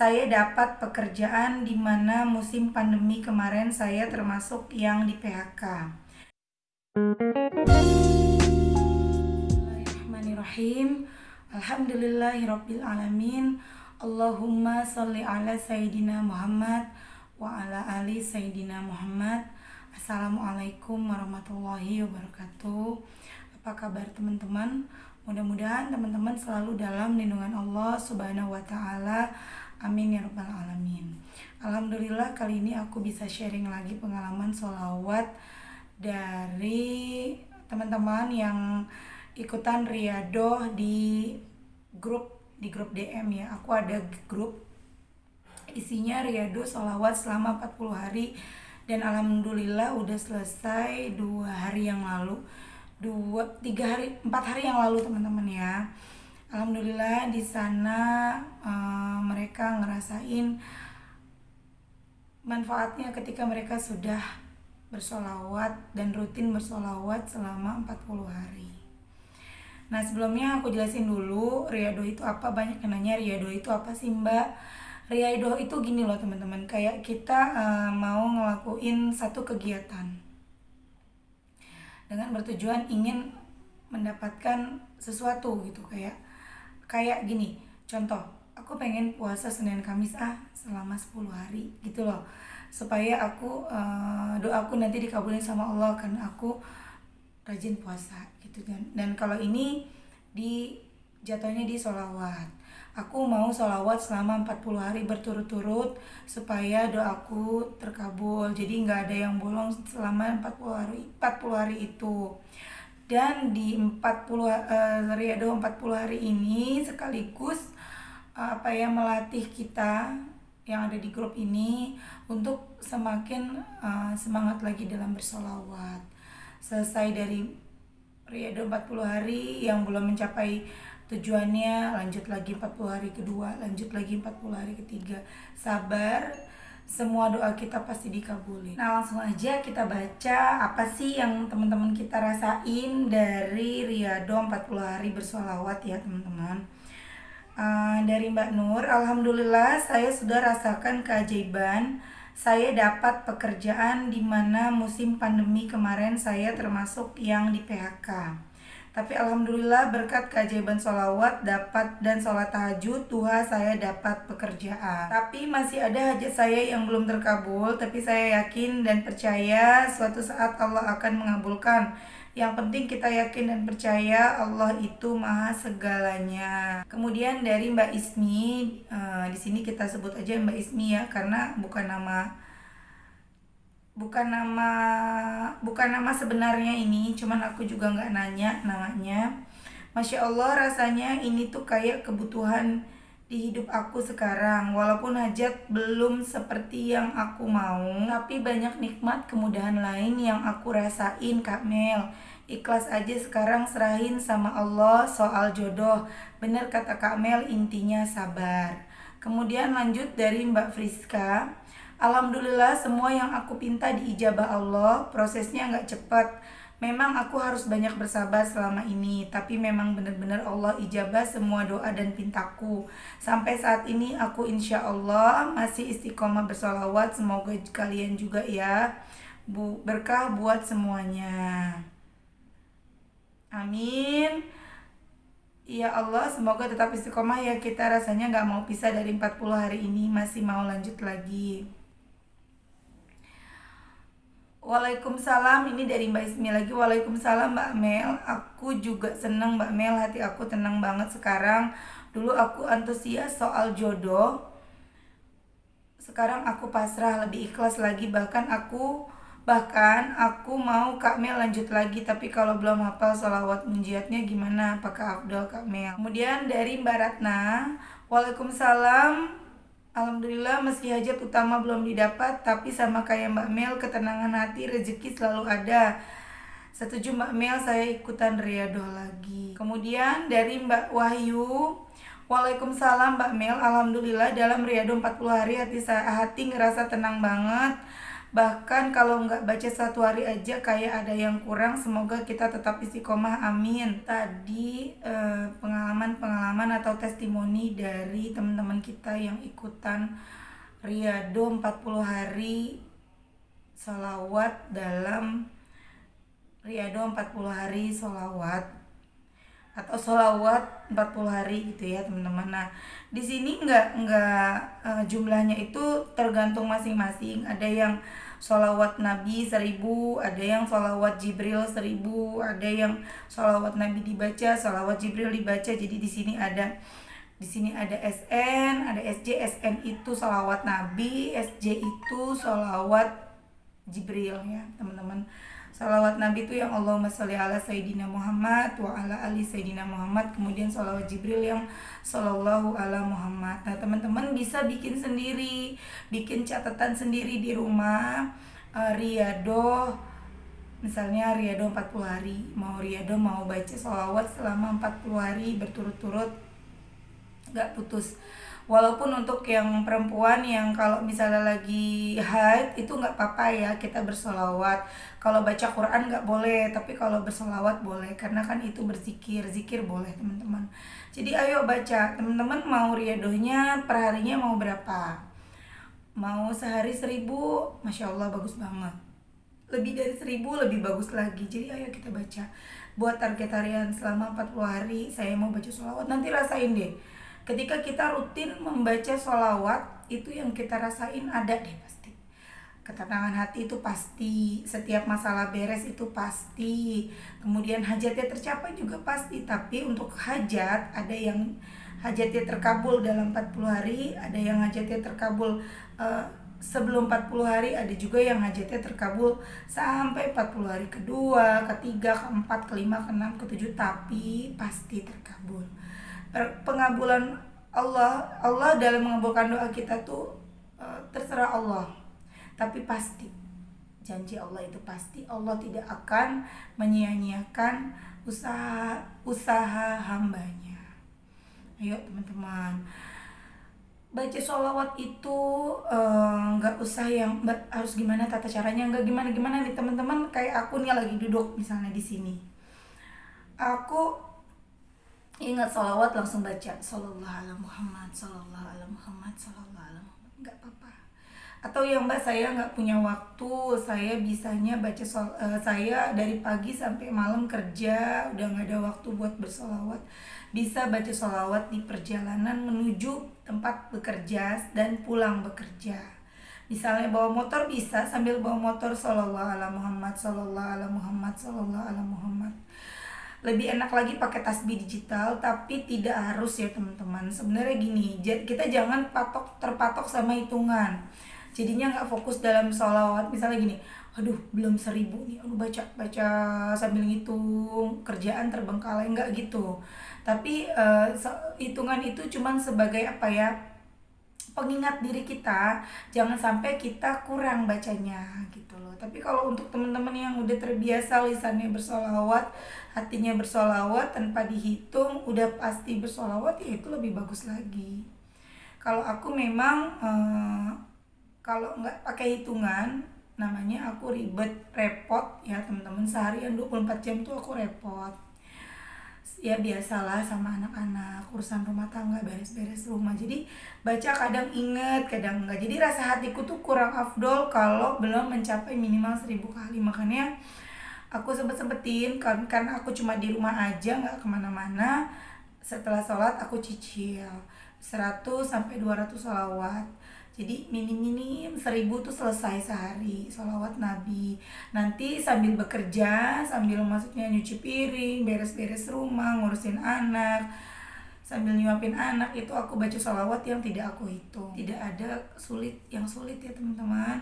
saya dapat pekerjaan di mana musim pandemi kemarin saya termasuk yang di PHK. Bismillahirrahmanirrahim. Alhamdulillahirrabbilalamin. Allahumma sholli ala Sayyidina Muhammad wa ala ali Sayyidina Muhammad. Assalamualaikum warahmatullahi wabarakatuh. Apa kabar teman-teman? Mudah-mudahan teman-teman selalu dalam lindungan Allah Subhanahu wa Ta'ala. Amin ya rabbal alamin. Alhamdulillah, kali ini aku bisa sharing lagi pengalaman sholawat dari teman-teman yang ikutan riyadoh di grup DM ya. Aku ada grup isinya riyadoh sholawat selama 40 hari dan alhamdulillah udah selesai 2 hari yang lalu. 4 hari yang lalu teman-teman ya. Alhamdulillah di sana mereka ngerasain manfaatnya ketika mereka sudah bersolawat dan rutin bersolawat selama 40 hari. Nah, sebelumnya aku jelasin dulu riyadoh itu apa. Banyak yang nanya riyadoh itu apa sih Mbak? Riyadoh itu gini loh teman-teman, kayak kita mau ngelakuin satu kegiatan dengan bertujuan ingin mendapatkan sesuatu gitu, kayak gini. Contoh, aku pengen puasa Senin Kamis selama 10 hari gitu loh, supaya aku doaku nanti dikabulin sama Allah karena aku rajin puasa gitu kan. Dan kalau ini jatuhnya di sholawat. Aku mau sholawat selama 40 hari berturut-turut supaya doaku terkabul. Jadi nggak ada yang bolong selama 40 hari itu. Dan di riyadoh 40 hari ini sekaligus melatih kita yang ada di grup ini untuk semakin semangat lagi dalam bersolawat. Selesai dari riyadoh 40 hari yang belum mencapai tujuannya, lanjut lagi 40 hari kedua, lanjut lagi 40 hari ketiga. Sabar, semua doa kita pasti dikabulin. Nah, langsung aja kita baca apa sih yang teman-teman kita rasain dari riyadoh 40 hari bersolawat ya teman-teman. Dari Mbak Nur, alhamdulillah saya sudah rasakan keajaiban. Saya dapat pekerjaan di mana musim pandemi kemarin saya termasuk yang di PHK. Tapi alhamdulillah berkat keajaiban sholawat dan sholat tahajud, Tuhan saya dapat pekerjaan. Tapi masih ada hajat saya yang belum terkabul, tapi saya yakin dan percaya suatu saat Allah akan mengabulkan. Yang penting kita yakin dan percaya Allah itu maha segalanya. Kemudian dari Mbak Ismi, di sini kita sebut aja Mbak Ismi ya, karena bukan nama sebenarnya ini, cuman aku juga nggak nanya namanya. Masya Allah, rasanya ini tuh kayak kebutuhan di hidup aku sekarang. Walaupun hajat belum seperti yang aku mau, tapi banyak nikmat kemudahan lain yang aku rasain Kak Mel. Ikhlas aja sekarang, serahin sama Allah soal jodoh. Bener kata Kak Mel, intinya sabar. Kemudian lanjut dari Mbak Friska. Alhamdulillah semua yang aku pinta diijabah Allah. Prosesnya gak cepat. Memang aku harus banyak bersabar selama ini, tapi memang benar-benar Allah ijabah semua doa dan pintaku. Sampai saat ini aku insya Allah masih istiqomah bersolawat. Semoga kalian juga ya. Berkah buat semuanya. Amin. Ya Allah, semoga tetap istiqomah ya kita. Rasanya gak mau pisah dari 40 hari ini. Masih mau lanjut lagi. Waalaikumsalam, ini dari Mbak Ismi lagi. Waalaikumsalam Mbak Mel, aku juga seneng Mbak Mel, hati aku tenang banget sekarang. Dulu aku antusias soal jodoh, sekarang aku pasrah, lebih ikhlas lagi. Bahkan aku mau Kak Mel lanjut lagi, tapi kalau belum hafal sholawat munjiatnya gimana, apakah afdal Kak Mel? Kemudian dari Mbak Ratna, Waalaikumsalam. Alhamdulillah meski hajat utama belum didapat, tapi sama kayak Mbak Mel, ketenangan hati, rezeki selalu ada. Setuju Mbak Mel, saya ikutan riyadoh lagi. Kemudian dari Mbak Wahyu, Waalaikumsalam Mbak Mel, alhamdulillah dalam riyadoh 40 hari hati ngerasa tenang banget. Bahkan kalau nggak baca satu hari aja kayak ada yang kurang. Semoga kita tetap istiqomah, amin. Tadi pengalaman-pengalaman atau testimoni dari teman-teman kita yang ikutan Riyado 40 hari sholawat dalam Riyado 40 hari sholawat atau sholawat 40 hari gitu ya teman-teman. Nah di sini jumlahnya itu tergantung masing-masing. Ada yang sholawat Nabi 1000, ada yang sholawat Jibril 1000, ada yang sholawat Nabi dibaca, sholawat Jibril dibaca. Jadi di sini ada SN, ada SJ. SN itu sholawat Nabi, SJ itu sholawat Jibril ya teman-teman. Salawat Nabi itu yang Allahumma sholli ala Sayyidina Muhammad wa ala ali Sayyidina Muhammad. Kemudian salawat Jibril yang sallallahu ala Muhammad. Nah teman-teman bisa bikin sendiri, bikin catatan sendiri di rumah. Riyado, misalnya Riyado 40 hari, mau baca salawat selama 40 hari berturut-turut, gak putus. Walaupun untuk yang perempuan yang kalau misalnya lagi haid itu nggak apa-apa ya kita bersolawat. Kalau baca Quran nggak boleh, tapi kalau bersolawat boleh karena kan itu zikir boleh teman-teman. Jadi ayo baca, teman-teman mau riadohnya perharinya mau berapa? Mau sehari 1000, Masya Allah bagus banget. Lebih dari 1000 lebih bagus lagi. Jadi ayo kita baca. Buat target harian selama 40 hari saya mau baca solawat, nanti rasain deh. Ketika kita rutin membaca sholawat, itu yang kita rasain ada deh pasti. Ketenangan hati itu pasti, setiap masalah beres itu pasti. Kemudian hajatnya tercapai juga pasti. Tapi untuk hajat, ada yang hajatnya terkabul dalam 40 hari, ada yang hajatnya terkabul sebelum 40 hari, ada juga yang hajatnya terkabul sampai 40 hari kedua, ketiga, keempat, kelima, keenam, ketujuh, tapi pasti terkabul. Pengabulan Allah dalam mengabulkan doa kita tuh terserah Allah, tapi pasti janji Allah itu pasti. Allah tidak akan menyia-nyiakan usaha hambanya. Ayo teman-teman, baca sholawat itu nggak usah yang harus gimana tata caranya, nggak gimana nih teman-teman. Kayak aku nih lagi duduk misalnya di sini, aku ingat sholawat langsung baca sallallahu ala Muhammad, sallallahu ala Muhammad, sallallahu ala Muhammad, nggak apa-apa. Atau yang saya nggak punya waktu, saya bisanya baca saya dari pagi sampai malam kerja, udah nggak ada waktu buat bersolawat, bisa baca solawat di perjalanan menuju tempat bekerja dan pulang bekerja. Misalnya bawa motor bisa sambil bawa motor sallallahu ala Muhammad, sallallahu ala Muhammad, sallallahu ala Muhammad. Lebih enak lagi pakai tasbih digital, tapi tidak harus ya teman-teman. Sebenarnya gini, kita jangan terpatok sama hitungan. Jadinya nggak fokus dalam sholawat. Misalnya gini, aduh belum 1000 nih, aduh baca sambil ngitung, kerjaan terbengkalai, nggak gitu. Tapi hitungan itu cuman sebagai apa ya, pengingat diri kita, jangan sampai kita kurang bacanya gitu loh. Tapi kalau untuk teman-teman yang udah terbiasa lisannya bersolawat, hatinya bersolawat tanpa dihitung, udah pasti bersolawat, ya itu lebih bagus lagi. Kalau aku memang kalau nggak pakai hitungan, namanya aku repot ya teman-teman. Seharian 24 jam tuh aku repot. Ya biasalah sama anak-anak, urusan rumah tangga, beres-beres rumah. Jadi baca kadang inget, kadang enggak. Jadi rasa hatiku tuh kurang afdol kalau belum mencapai minimal 1000 kali. Makanya aku sempetin karena aku cuma di rumah aja, nggak kemana-mana. Setelah sholat aku cicil 100 sampai 200 sholawat. Jadi minim 1000 tuh selesai sehari sholawat Nabi. Nanti sambil bekerja, sambil maksudnya nyuci piring, beres-beres rumah, ngurusin anak, sambil nyuapin anak, itu aku baca sholawat yang tidak aku hitung. Tidak ada yang sulit ya teman-teman.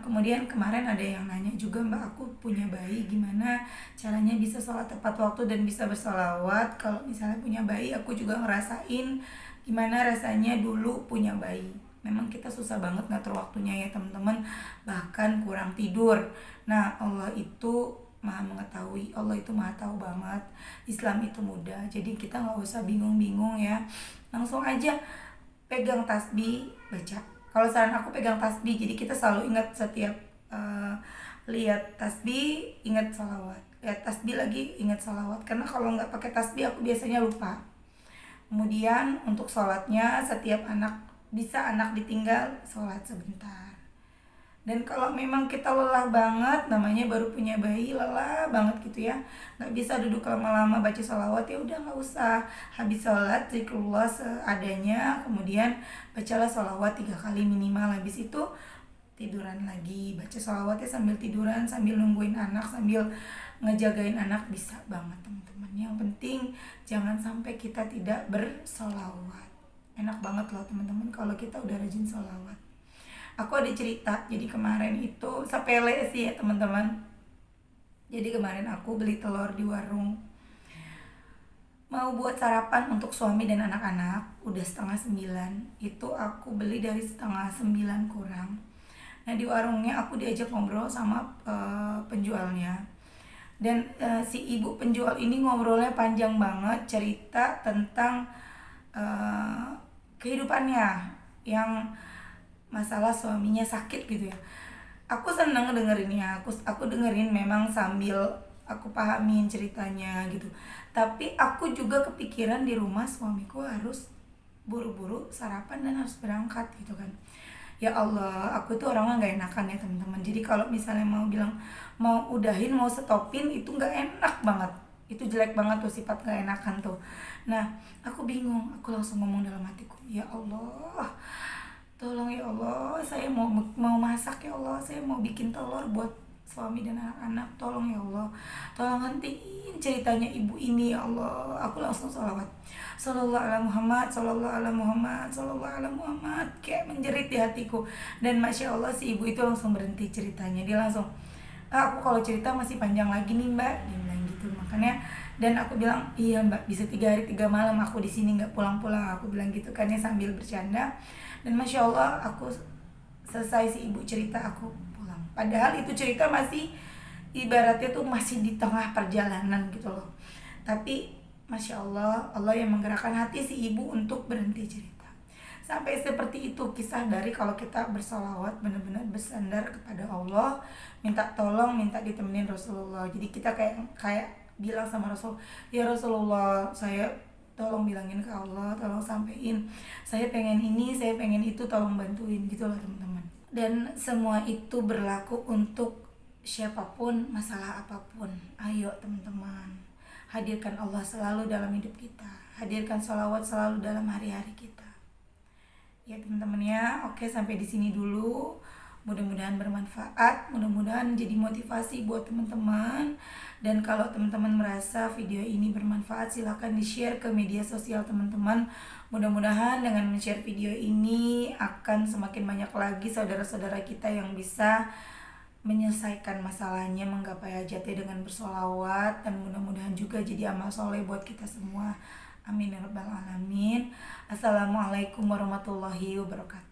Kemudian kemarin ada yang nanya juga, Mbak aku punya bayi, gimana caranya bisa sholat tepat waktu dan bisa bersolawat. Kalau misalnya punya bayi, aku juga ngerasain gimana rasanya dulu punya bayi. Memang kita susah banget ngatur waktunya ya teman-teman, bahkan kurang tidur. Nah Allah itu maha mengetahui, Allah itu maha tahu banget. Islam itu mudah, jadi kita nggak usah bingung-bingung ya, langsung aja pegang tasbih baca. Kalau saran aku pegang tasbih, jadi kita selalu ingat setiap lihat tasbih ingat sholawat, lihat tasbih lagi ingat sholawat, karena kalau nggak pakai tasbih aku biasanya lupa. Kemudian untuk sholatnya setiap anak ditinggal sholat sebentar. Dan kalau memang kita lelah banget, namanya baru punya bayi, lelah banget gitu ya, nggak bisa duduk lama-lama baca sholawat, ya udah nggak usah. Habis sholat zikrullah seadanya, kemudian bacalah sholawat 3 kali minimal. Habis itu tiduran lagi, baca sholawatnya sambil tiduran, sambil nungguin anak, sambil ngejagain anak, bisa banget teman-teman. Yang penting jangan sampai kita tidak bersolawat. Enak banget loh teman-teman kalau kita udah rajin sholawat. Aku ada cerita, jadi kemarin itu sepele sih ya teman-teman. Jadi kemarin aku beli telur di warung, mau buat sarapan untuk suami dan anak-anak. Udah 8:30, itu aku beli dari 8:30 kurang. Nah di warungnya aku diajak ngobrol sama penjualnya. Dan si ibu penjual ini ngobrolnya panjang banget, cerita tentang kehidupannya yang masalah suaminya sakit gitu ya. Aku seneng dengerinnya, aku dengerin memang sambil aku pahamin ceritanya gitu. Tapi aku juga kepikiran di rumah suamiku harus buru-buru sarapan dan harus berangkat gitu kan. Ya Allah, aku tuh orangnya nggak enakan ya teman-teman. Jadi kalau misalnya mau bilang mau udahin, mau stopin, itu nggak enak banget. Itu jelek banget tuh, sifat nggak enakan tuh. Nah, aku bingung. Aku langsung ngomong dalam hatiku, ya Allah, tolong ya Allah, saya mau masak ya Allah, saya mau bikin telur buat suami dan anak-anak, tolong ya Allah, tolong hentiin ceritanya ibu ini ya Allah. Aku langsung sholawat, sallallahu ala Muhammad, sallallahu ala Muhammad, sallallahu ala Muhammad, kayak menjerit di hatiku. Dan masya Allah si ibu itu langsung berhenti ceritanya. Dia langsung, aku kalau cerita masih panjang lagi nih mbak, dia bilang gitu. Makanya, dan aku bilang iya mbak, bisa 3 hari 3 malam aku di sini nggak pulang-pulang, aku bilang gitu kan ya sambil bercanda. Dan masya Allah aku selesai si ibu cerita, aku pulang. Padahal itu cerita masih ibaratnya tuh masih di tengah perjalanan gitu loh. Tapi masya Allah, Allah yang menggerakkan hati si ibu untuk berhenti cerita. Sampai seperti itu kisah dari kalau kita bersolawat benar-benar bersandar kepada Allah, minta tolong, minta ditemenin Rasulullah. Jadi kita kayak bilang sama Rasul, ya Rasulullah, saya tolong bilangin ke Allah, tolong sampein, saya pengen ini, saya pengen itu, tolong bantuin gitu loh teman-teman. Dan semua itu berlaku untuk siapapun, masalah apapun. Ayo teman-teman, hadirkan Allah selalu dalam hidup kita, hadirkan sholawat selalu dalam hari-hari kita ya teman-teman ya. Oke, sampai di sini dulu. Mudah-mudahan bermanfaat, mudah-mudahan jadi motivasi buat teman-teman. Dan kalau teman-teman merasa video ini bermanfaat, silahkan di-share ke media sosial teman-teman. Mudah-mudahan dengan men-share video ini akan semakin banyak lagi saudara-saudara kita yang bisa menyelesaikan masalahnya, menggapai hajatnya dengan bersolawat. Dan mudah-mudahan juga jadi amal soleh buat kita semua. Amin ya rabbal alamin. Assalamualaikum warahmatullahi wabarakatuh.